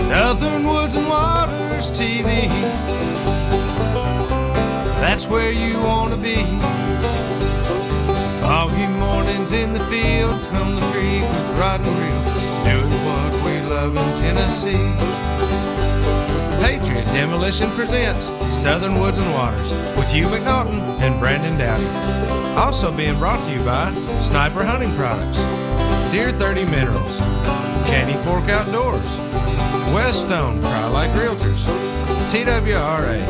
Southern Woods and Waters TV. That's where you want to be. Foggy mornings in the field, come the creek with rod and reel, doing what we love in Tennessee. Patriot Demolition presents Southern Woods and Waters with Hugh McNaughton and Brandon Dowdy. Also being brought to you by Sniper Hunting Products, Deer 30 Minerals, Candy Fork Outdoors, Weststone Cry Like Realtors, TWRA,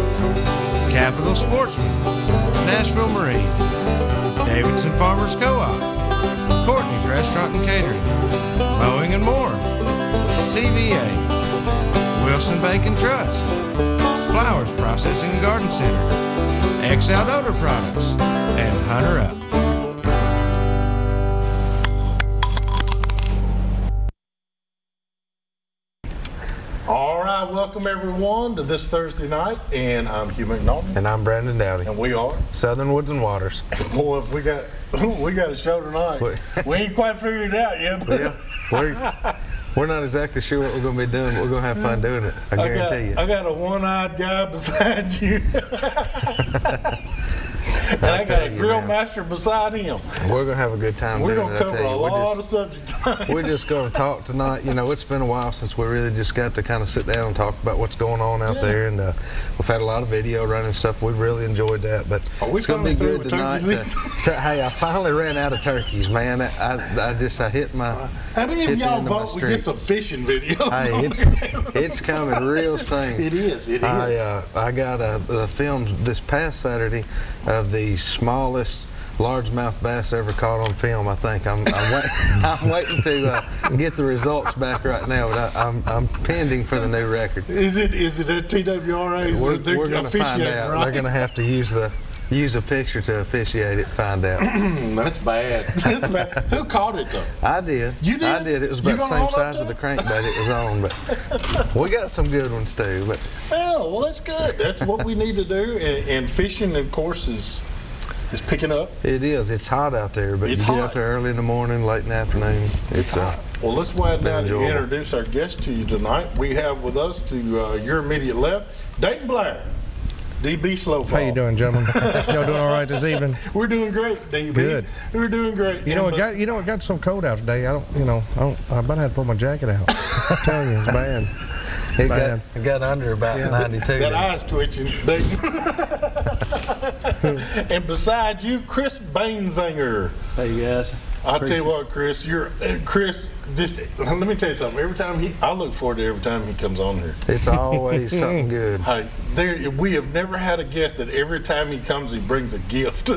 Capital Sportsman, Nashville Marine, Davidson Farmers Co-op, Courtney's Restaurant and Catering, Mowing and More, CVA, Wilson Bank and Trust, Flowers Processing and Garden Center, X Outdoor Products, and Hunter Up. All right, welcome everyone to this Thursday night, and I'm Hugh McNaughton. And I'm Brandon Dowdy. And we are Southern Woods and Waters. Boy, we got a show tonight. We ain't quite figured it out yet. But Yeah, we're not exactly sure what we're going to be doing, but we're going to have fun doing it. I guarantee you. I got a one-eyed guy beside you. And I got a grill master beside him. We're going to have a good time. We're going to cover a lot of subject time. We're just going to talk tonight. You know, it's been a while since we really just got to kind of sit down and talk about what's going on out there. And we've had a lot of video running stuff. We really enjoyed that. But it's going to be good tonight. Hey, I finally ran out of turkeys, man. I hit my... How many of y'all vote we get some fishing videos? Hey, it's coming real soon. It is. I got a film this past Saturday of the smallest largemouth bass ever caught on film. I think I'm waiting to get the results back right now. But I'm pending for the new record. Is it at TWRA? We're going to find out. Right? They're going to have to use a picture to officiate it. Find out. That's bad. That's bad. Who caught it though? I did. You did? I did. It was about the same size of the crankbait it was on, but we got some good ones too. But well, that's good. That's what we need to do. And fishing, of course, is picking up. It is. It's hot out there, but you get out there early in the morning, late in the afternoon. It's well, let's go ahead now to introduce our guest to you tonight. We have with us to your immediate left, Dayton Blair. DB Slowfall. How you doing, gentlemen? Y'all doing all right this evening? We're doing great, DB. Good. We're doing great. You know, it got so cold out today. I about had to pull my jacket out. I'm telling you, it's bad. It got under about 92. Got eyes twitching. And beside you, Chris Baenziger. Hey guys. I'll tell you what, Chris. Chris. Just let me tell you something. I look forward to every time he comes on here. It's always something good. Hey, we have never had a guest that every time he comes, he brings a gift.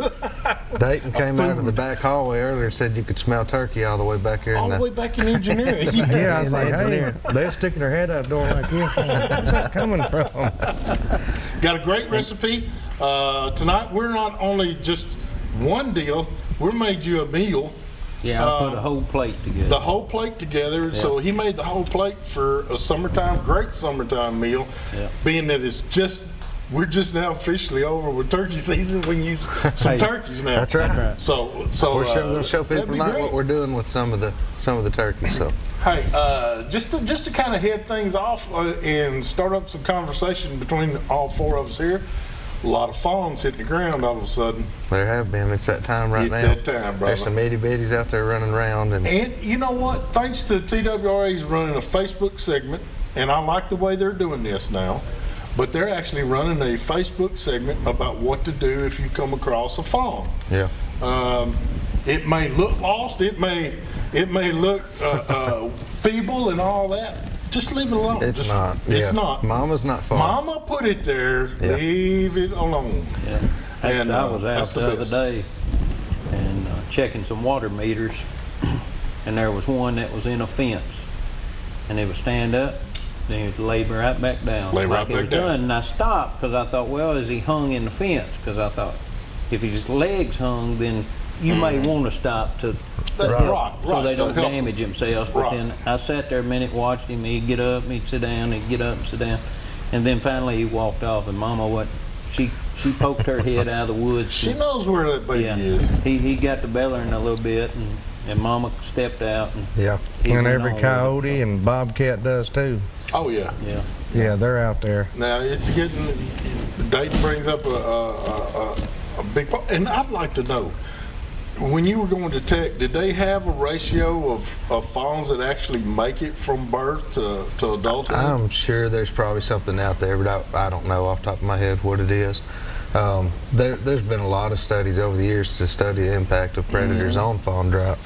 Dayton came out of the back hallway earlier and said you could smell turkey all the way back here. All the way back in engineering. Yeah, I was like, hey, they're sticking their head out the door like this. Where's that coming from? Got a great recipe. Tonight, we're not only just one deal, we made you a meal. Yeah, I put a whole plate together. The whole plate together. Yeah. So he made the whole plate for a great summertime meal. Yeah. Being that we're just now officially over with turkey season. We can use some turkeys now. That's right. So we're going to show people tonight what we're doing with some of the turkeys. So hey, just to kind of head things off and start up some conversation between all four of us here. A lot of fawns hitting the ground all of a sudden. There have been. It's that time right now. It's that time, brother. There's some itty bitties out there running around. And you know what? Thanks to TWRA's running a Facebook segment, and I like the way they're doing this now, but they're actually running a Facebook segment about what to do if you come across a fawn. Yeah. It may look lost. It may look feeble and all that. Just leave it alone. It's not. It's not. Mama's not far. Mama put it there. Yeah. Leave it alone. Yeah. And I was out the other day and checking some water meters, and there was one that was in a fence, and it would stand up, then it would lay right back down. And I stopped because I thought, well, is he hung in the fence? Because I thought, if his legs hung, then you may want to stop to so they don't damage themselves. But then I sat there a minute, watched him. He'd get up, he'd sit down, he'd get up and sit down, and then finally he walked off. And Mama, she poked her head out of the woods. She knows where that baby is. He got to bellering a little bit, and Mama stepped out. And every coyote and bobcat does too. Oh, yeah. Yeah. Yeah, they're out there. Now, it's getting, Dayton brings up a big part, and I'd like to know, when you were going to Tech, did they have a ratio of fawns that actually make it from birth to adulthood? I'm sure there's probably something out there, but I don't know off the top of my head what it is. There's been a lot of studies over the years to study the impact of predators on fawn drop,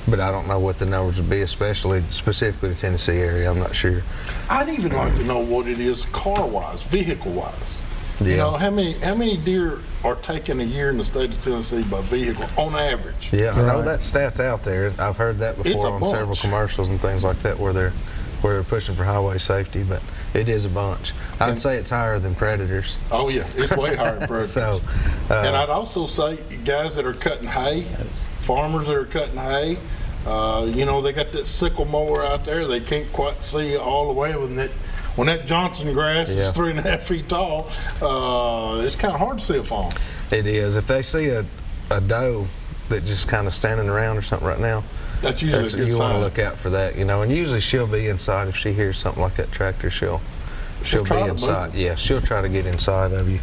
but I don't know what the numbers would be, specifically the Tennessee area. I'm not sure. I'd even like to know what it is car-wise, vehicle-wise. Yeah. You know, how many deer are taken a year in the state of Tennessee by vehicle on average? Yeah, I know that stat's out there. I've heard that before on several commercials and things like that where they're pushing for highway safety, but it is a bunch. I'd say it's higher than predators. Oh yeah, it's way higher than predators. So, and I'd also say guys that are cutting hay, farmers that are cutting hay, you know, they got that sickle mower out there. They can't quite see all the way when that Johnson grass is 3.5 feet tall. It's kind of hard to see a fawn. It is. If they see a doe that just kind of standing around or something right now, that's usually a good sign. You want to look out for that, you know. And usually she'll be inside. If she hears something like that tractor, she'll be inside. Yeah, she'll try to get inside of you.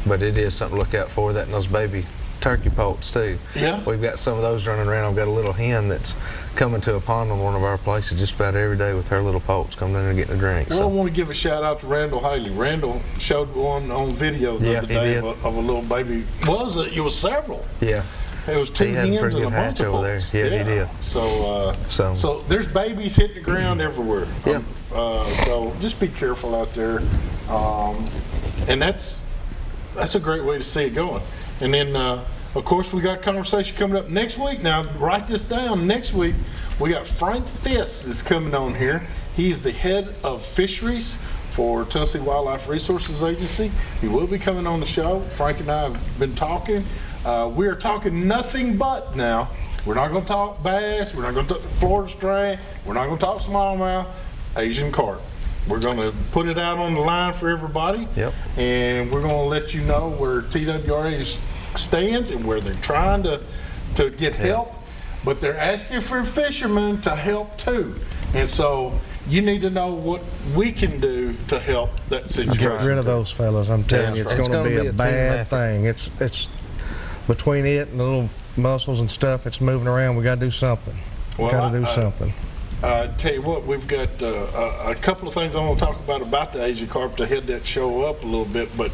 But it is something to look out for. That and those baby turkey poults too. Yeah. We've got some of those running around. I've got a little hen that's coming to a pond on one of our places just about every day with her little poults coming in and getting a drink. Well, I want to give a shout out to Randall Haley. Randall showed one on video the other day of a little baby. It was several. Yeah. It was 2 hens and a bunch of poults. Yeah, he did. So there's babies hitting the ground everywhere. Yeah. So just be careful out there. And that's a great way to see it going. And then, of course, we got a conversation coming up next week. Now, write this down. Next week, we got Frank Fiss is coming on here. He's the head of fisheries for Tennessee Wildlife Resources Agency. He will be coming on the show. Frank and I have been talking. We are talking nothing but now. We're not going to talk bass. We're not going to talk Florida stray. We're not going to talk smallmouth, Asian carp. We're going to put it out on the line for everybody. Yep. And we're going to let you know where TWRA stands and where they're trying to get help. But they're asking for fishermen to help too. And so you need to know what we can do to help that situation. Get rid of those fellas. I'm telling you, it's going to be a bad thing. It's between it and the little mussels and stuff. It's moving around. We got to do something. We got to do something. Tell you what, we've got a couple of things I want to talk about the Asian carp to head that show up a little bit, but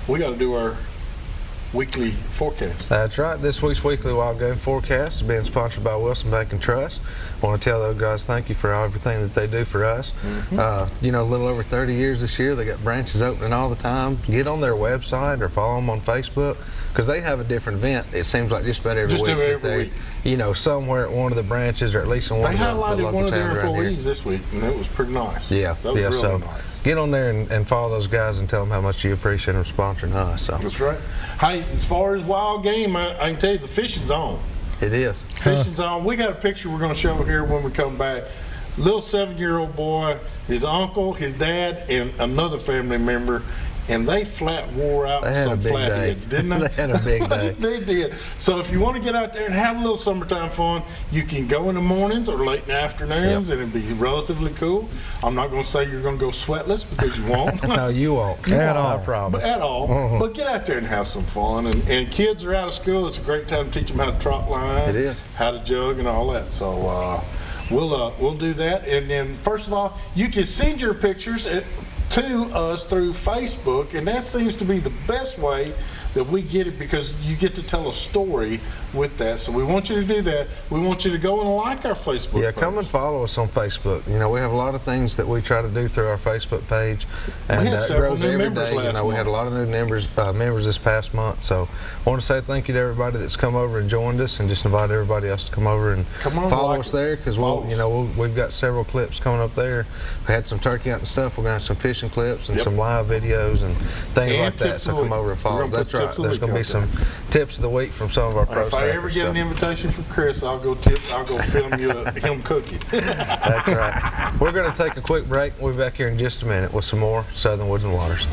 we got to do our weekly forecast. That's right. This week's weekly wild game forecast is being sponsored by Wilson Bank and Trust. I want to tell those guys thank you for everything that they do for us. You know, a little over 30 years this year. They got branches opening all the time. Get on their website or follow them on Facebook because they have a different event. It seems like just about every week. You know, somewhere at one of the branches or at least in one of the local towns. They highlighted one of their employees this week, and it was pretty nice. Yeah, that was really nice. Get on there and follow those guys and tell them how much you appreciate them sponsoring us. So. That's right. Hey, as far as wild game, I can tell you the fishing's on. It is. Fishing's on. We got a picture we're going to show here when we come back. Little 7-year-old boy, his uncle, his dad, and another family member, and they flat wore out some flatheads, didn't they? They had a big day. They did. So if you want to get out there and have a little summertime fun, you can go in the mornings or late in the afternoons, and it'll be relatively cool. I'm not going to say you're going to go sweatless because you won't. No, you won't. At all. I promise. At all. But get out there and have some fun. And kids are out of school. It's a great time to teach them how to trot line. It is. How to jug and all that. So we'll do that. And then first of all, you can send your pictures to us through Facebook, and that seems to be the best way that we get it because you get to tell a story with that. So we want you to do that. We want you to go and like our Facebook page. Come and follow us on Facebook. You know, we have a lot of things that we try to do through our Facebook page, and we had several grows new every members day. last month. We had a lot of new members this past month. So I want to say thank you to everybody that's come over and joined us, and just invite everybody else to come over and follow us there because we've got several clips coming up there. We had some turkey hunting stuff. We're gonna have some fishing clips and some live videos and things like that. So come over and follow. That's right. There's going to be some tips of the week from some of our pro staffers. If I ever get an invitation from Chris, I'll go film you him cooking. That's right. We're going to take a quick break. We'll be back here in just a minute with some more Southern Woods and Waters.